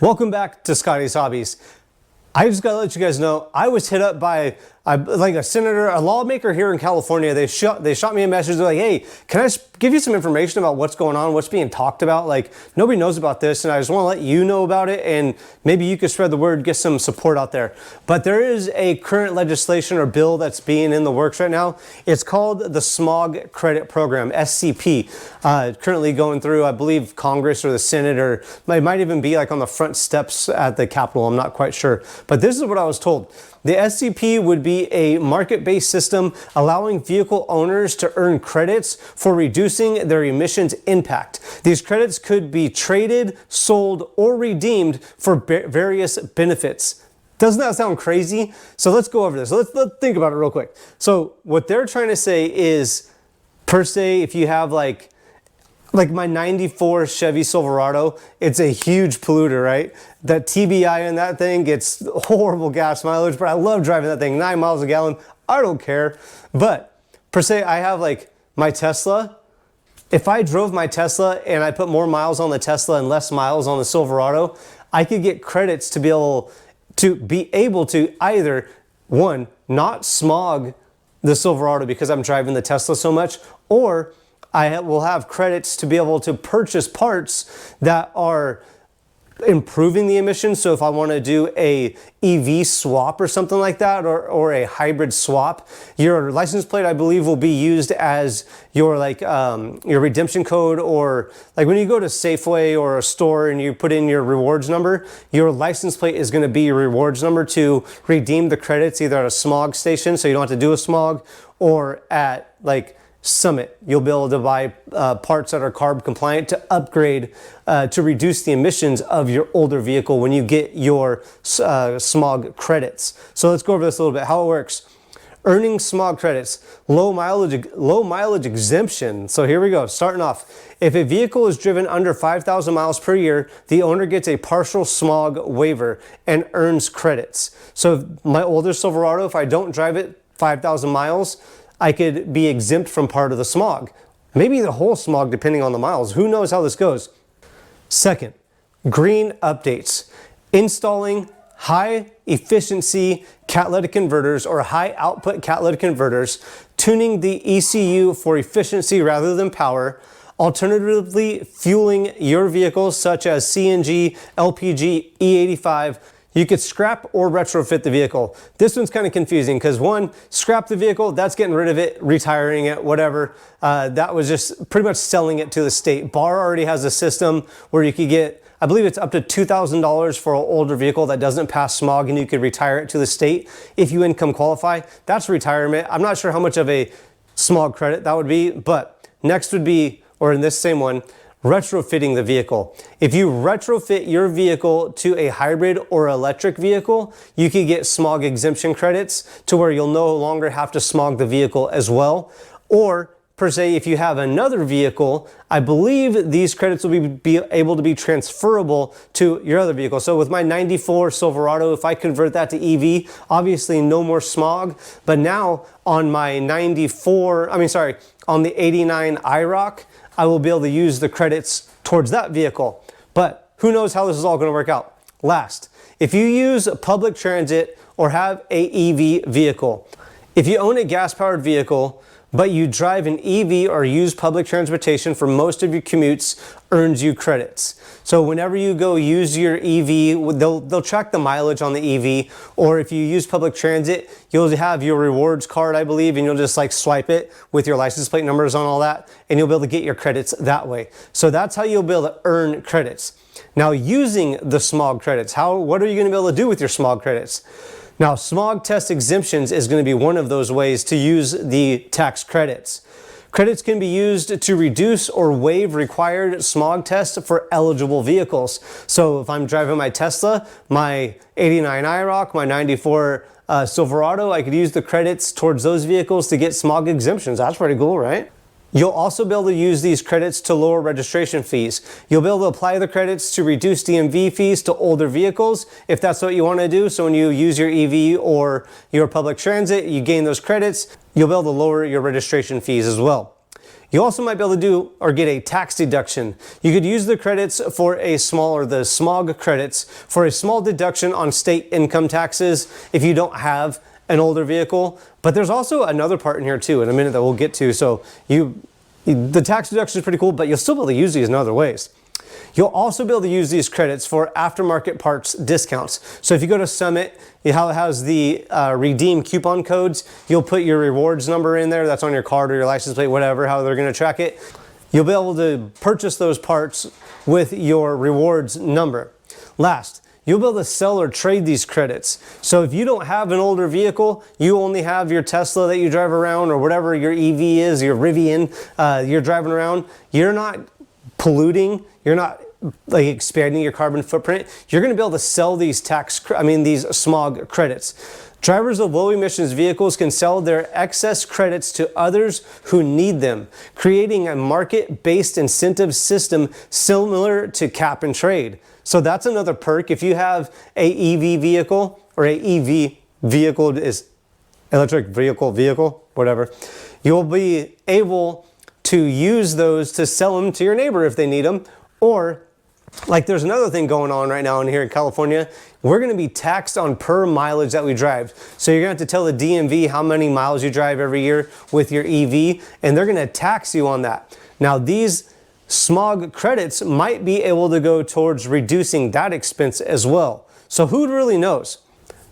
Welcome back to Scotty's Hobbies. I just gotta let you guys know, I was hit up by like a senator, a lawmaker here in California. They shot me a message. They're like, hey, can I give you some information about what's going on, what's being talked about? Like, nobody knows about this, and I just want to let you know about it, and maybe you could spread the word, get some support out there. But there is a current legislation or bill that's being in the works right now. It's called the Smog Credit Program, SCP. Currently going through, I believe, Congress or the Senate, or it might even be like on the front steps at the Capitol. I'm not quite sure. But this is what I was told. The SCP would be a market-based system allowing vehicle owners to earn credits for reducing their emissions impact. These credits could be traded, sold, or redeemed for various benefits. Doesn't that sound crazy? So let's go over this. Let's think about it real quick. So what they're trying to say is, per se, if you have like my 94 Chevy Silverado, it's a huge polluter, right? That TBI in that thing gets horrible gas mileage, but I love driving that thing, 9 miles a gallon. I don't care. But per se, I have like my Tesla. If I drove my Tesla and I put more miles on the Tesla and less miles on the Silverado, I could get credits to be able to either, one, not smog the Silverado because I'm driving the Tesla so much, or I will have credits to be able to purchase parts that are improving the emissions. So if I want to do a EV swap or something like that, or a hybrid swap, your license plate, I believe, will be used as your your redemption code, or like when you go to Safeway or a store and you put in your rewards number, your license plate is going to be your rewards number to redeem the credits either at a smog station, so you don't have to do a smog, or at like Summit. You'll be able to buy parts that are CARB compliant to upgrade to reduce the emissions of your older vehicle when you get your smog credits. So let's go over this a little bit, how it works. Earning smog credits, low mileage exemption. So here we go, starting off. If a vehicle is driven under 5,000 miles per year, the owner gets a partial smog waiver and earns credits. So my older Silverado, if I don't drive it 5,000 miles, I could be exempt from part of the smog. Maybe the whole smog depending on the miles. Who knows how this goes? Second, green updates. Installing high efficiency catalytic converters or high output catalytic converters, tuning the ECU for efficiency rather than power, alternatively fueling your vehicles such as CNG, LPG, E85. You could scrap or retrofit the vehicle. This one's kind of confusing because one, scrap the vehicle, that's getting rid of it, retiring it, whatever. That was just pretty much selling it to the state. BAR already has a system where you could get, I believe it's up to $2,000 for an older vehicle that doesn't pass smog, and you could retire it to the state if you income qualify. That's retirement. I'm not sure how much of a smog credit that would be, but next would be, or in this same one, retrofitting the vehicle. If you retrofit your vehicle to a hybrid or electric vehicle, you can get smog exemption credits to where you'll no longer have to smog the vehicle as well. Or per se, if you have another vehicle, I believe these credits will be able to be transferable to your other vehicle. So with my 94 Silverado, if I convert that to EV, obviously no more smog, but now on my on the 89 IROC, I will be able to use the credits towards that vehicle. But who knows how this is all going to work out. Last, if you use public transit or have a EV vehicle, if you own a gas-powered vehicle, but you drive an EV or use public transportation for most of your commutes, earns you credits. So whenever you go use your EV, they'll track the mileage on the EV, or if you use public transit, you'll have your rewards card, I believe, and you'll just like swipe it with your license plate numbers on all that, and you'll be able to get your credits that way. So that's how you'll be able to earn credits. Now, using the smog credits, what are you going to be able to do with your smog credits? Now, smog test exemptions is going to be one of those ways to use the tax credits. Credits can be used to reduce or waive required smog tests for eligible vehicles. So if I'm driving my Tesla, my 89 IROC, my 94 Silverado, I could use the credits towards those vehicles to get smog exemptions. That's pretty cool, right? You'll also be able to use these credits to lower registration fees. You'll be able to apply the credits to reduce DMV fees to older vehicles if that's what you want to do. So when you use your EV or your public transit, you gain those credits, you'll be able to lower your registration fees as well. You also might be able to do or get a tax deduction. You could use the credits for a small, or the Smog credits, for a small deduction on state income taxes if you don't have an older vehicle. But there's also another part in here too in a minute that we'll get to. So the tax deduction is pretty cool, but you'll still be able to use these in other ways. You'll also be able to use these credits for aftermarket parts discounts. So if you go to Summit, it has the redeem coupon codes. You'll put your rewards number in there. That's on your card or your license plate, whatever, how they're going to track it. You'll be able to purchase those parts with your rewards number. Last, you'll be able to sell or trade these credits. So if you don't have an older vehicle, you only have your Tesla that you drive around, or whatever your EV is, your Rivian you're driving around, you're not polluting, you're not like expanding your carbon footprint, you're going to be able to sell these these smog credits. Drivers of low emissions vehicles can sell their excess credits to others who need them, creating a market-based incentive system similar to cap and trade. So that's another perk. If you have a EV vehicle, or a EV vehicle is electric vehicle, whatever, you'll be able to use those to sell them to your neighbor if they need them. Or, like, there's another thing going on right now in here in California. We're going to be taxed on per mileage that we drive. So you're going to have to tell the DMV how many miles you drive every year with your EV, and they're going to tax you on that. Now, these smog credits might be able to go towards reducing that expense as well. So who really knows?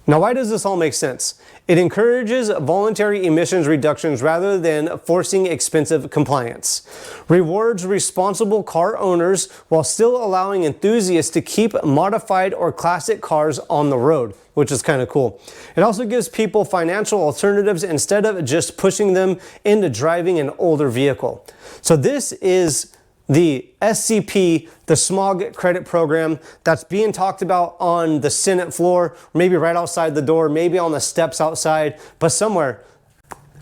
Now, why does this all make sense? It encourages voluntary emissions reductions rather than forcing expensive compliance. Rewards responsible car owners while still allowing enthusiasts to keep modified or classic cars on the road, which is kind of cool. It also gives people financial alternatives instead of just pushing them into driving an older vehicle. So this is the SCP, the Smog Credit Program, that's being talked about on the Senate floor, maybe right outside the door, maybe on the steps outside, but somewhere.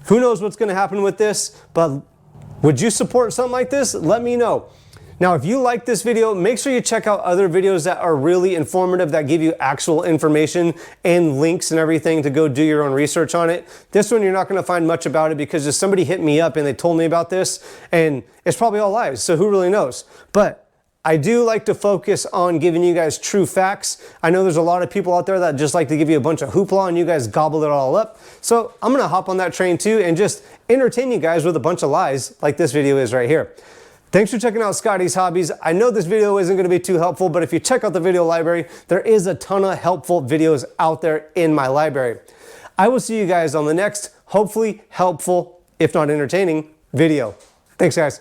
Who knows what's going to happen with this, but would you support something like this? Let me know. Now, if you like this video, make sure you check out other videos that are really informative, that give you actual information and links and everything to go do your own research on it. This one, you're not going to find much about it because just somebody hit me up and they told me about this, and it's probably all lies, so who really knows? But I do like to focus on giving you guys true facts. I know there's a lot of people out there that just like to give you a bunch of hoopla and you guys gobble it all up. So I'm going to hop on that train too and just entertain you guys with a bunch of lies like this video is right here. Thanks for checking out Scotty's Hobbies. I know this video isn't going to be too helpful, but if you check out the video library, there is a ton of helpful videos out there in my library. I will see you guys on the next, hopefully helpful, if not entertaining, video. Thanks, guys.